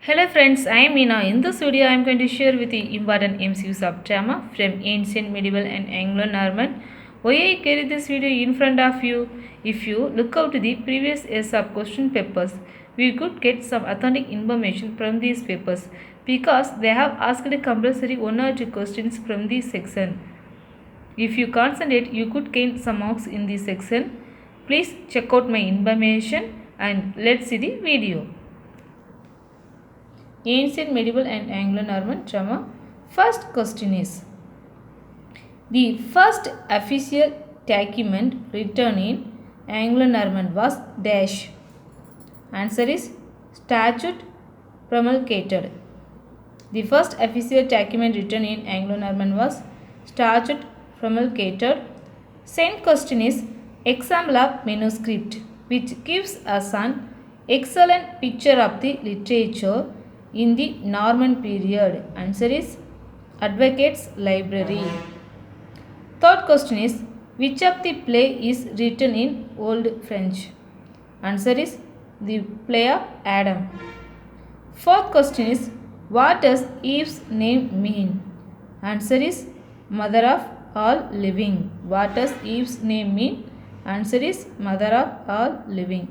Hello friends, I am Meena. In this video, I am going to share with you important MCQs of drama from ancient, medieval and Anglo-Norman. Why I carry this video in front of you? If you look out the previous years of question papers, we could get some authentic information from these papers because they have asked compulsory one or two questions from this section. If you concentrate, you could gain some marks in this section. Please check out my information and let's see the video. Ancient, medieval and Anglo-Norman drama. First question is, the first official document written in Anglo-Norman was dash. Answer is statute promulgated. The first official document written in Anglo-Norman was statute promulgated. Second question is example of manuscript which gives us an excellent picture of the literature in the Norman period. Answer is Advocates Library. Third question is which of the play is written in Old French? Answer is the play of Adam. Fourth question is what does Eve's name mean? Answer is mother of all living. What does Eve's name mean? Answer is mother of all living.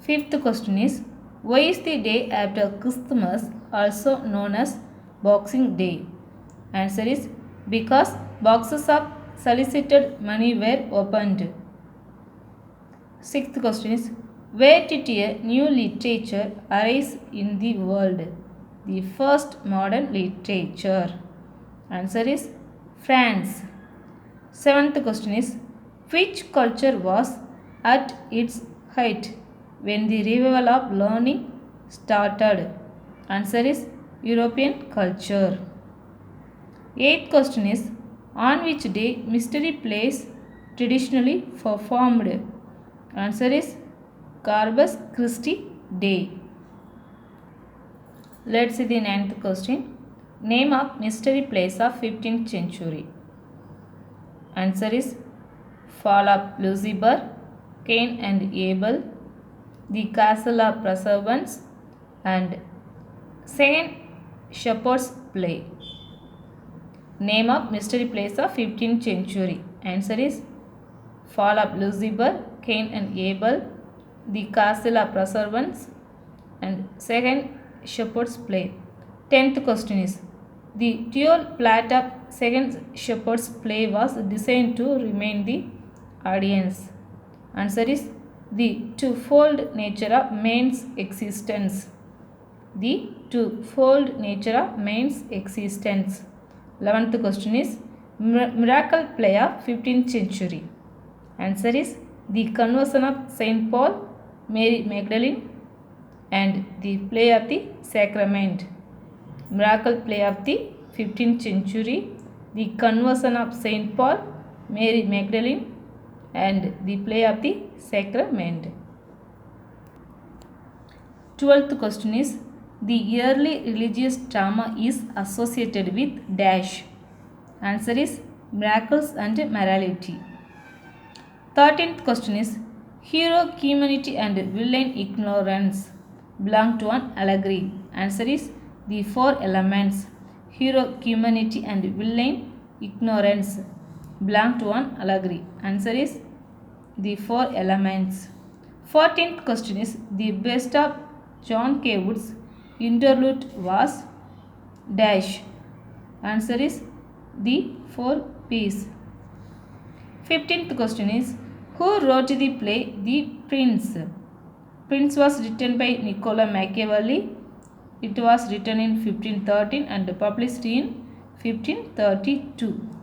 Fifth question is why is the day after Christmas also known as Boxing Day? Answer is because boxes of solicited money were opened. Sixth question is where did a new literature arise in the world? The first modern literature. Answer is France. Seventh question is which culture was at its height when the revival of learning started? Answer is European culture. Eighth question is on which day mystery plays traditionally performed? Answer is Corpus Christi Day. Let's see the ninth question. Name of mystery plays of 15th century. Answer is Fall of Lucifer, Cain and Abel, The Castle of Perseverance and Second Shepherd's Play. Name of mystery plays of 15th century. Answer is Fall of Lucifer, Cain and Abel, The Castle of Perseverance and Second Shepherd's Play. 10th question is the dual plot of Second Shepherd's Play was designed to remind the audience. Answer is the twofold nature of man's existence. The twofold nature of man's existence. 11th question is miracle play of 15th century. Answer is the conversion of Saint Paul, Mary Magdalene and the play of the sacrament. Miracle play of the 15th century, the conversion of Saint Paul, Mary Magdalene and the play of the sacrament. 12th question is the early religious drama is associated with dash. Answer is miracles and morality. 13th question is hero humanity and villain ignorance belong to an allegory. Answer is the four elements. Hero humanity and villain ignorance belong to an allegory. Answer is the four elements. 14th question is the best of John K. Wood's interlude was dash. Answer is the four P's. 15th question is who wrote the play The Prince? Prince was written by Niccolo Machiavelli. It was written in 1513 and published in 1532.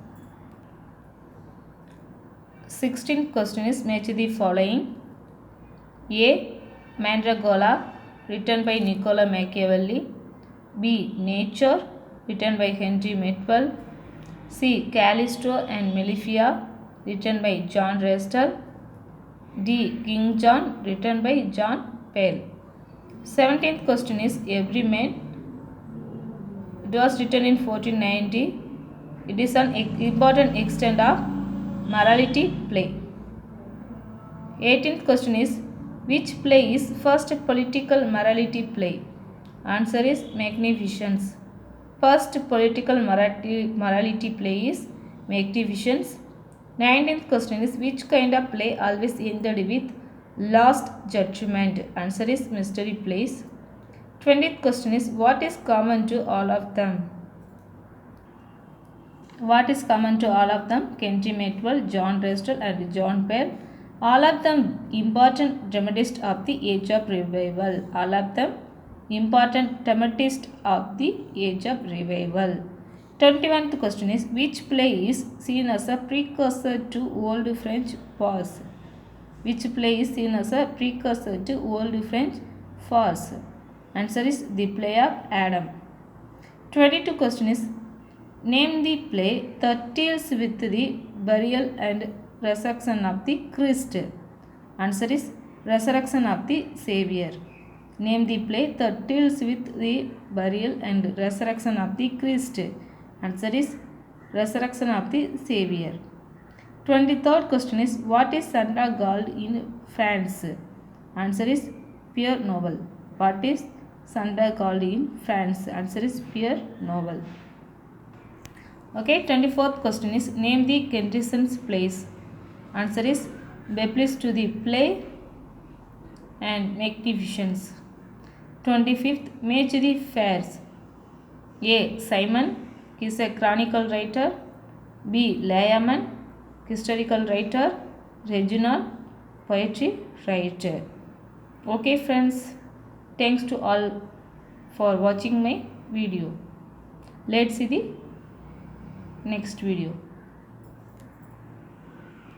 16th question is match the following. A. Mandragola written by Niccolo Machiavelli. B. Nature written by Henry Metwell. C. Callisto and Melifia written by John Restall. D. King John written by John Peel. 17th question is Everyman. It was written in 1490. It is an important extent of morality play. 18th question is Which play is first political morality play? Answer is Magnificence. First political morality play is Magnificence. 19th question is which kind of play always ended with last judgment? Answer is mystery plays. 20th question is what is common to all of them? What is common to all of them? Kenji Matwell, John Restall and John Pearl. All of them important dramatists of the age of revival. All of them important dramatists of the age of revival. 21st question is which play is seen as a precursor to Old French farce? Which play is seen as a precursor to Old French farce? Answer is the play of Adam. 22 question is name the play that deals with the burial and resurrection of the Christ. Answer is Resurrection of the Savior. Name the play that deals with the burial and resurrection of the Christ. Answer is Resurrection of the Savior. 23rd question is what is Santa called in France? Answer is Pure Novel. What is Santa called in France? Answer is Pure Novel. Okay, 24th question is name the Kensington's plays. Answer is Baptist to the play and Magnificence. 25th, match the fairs. A. Simon, he is a chronicle writer. B. Layman, historical writer. Reginald, poetry writer. Okay friends, thanks to all for watching my video. Let's see the next video.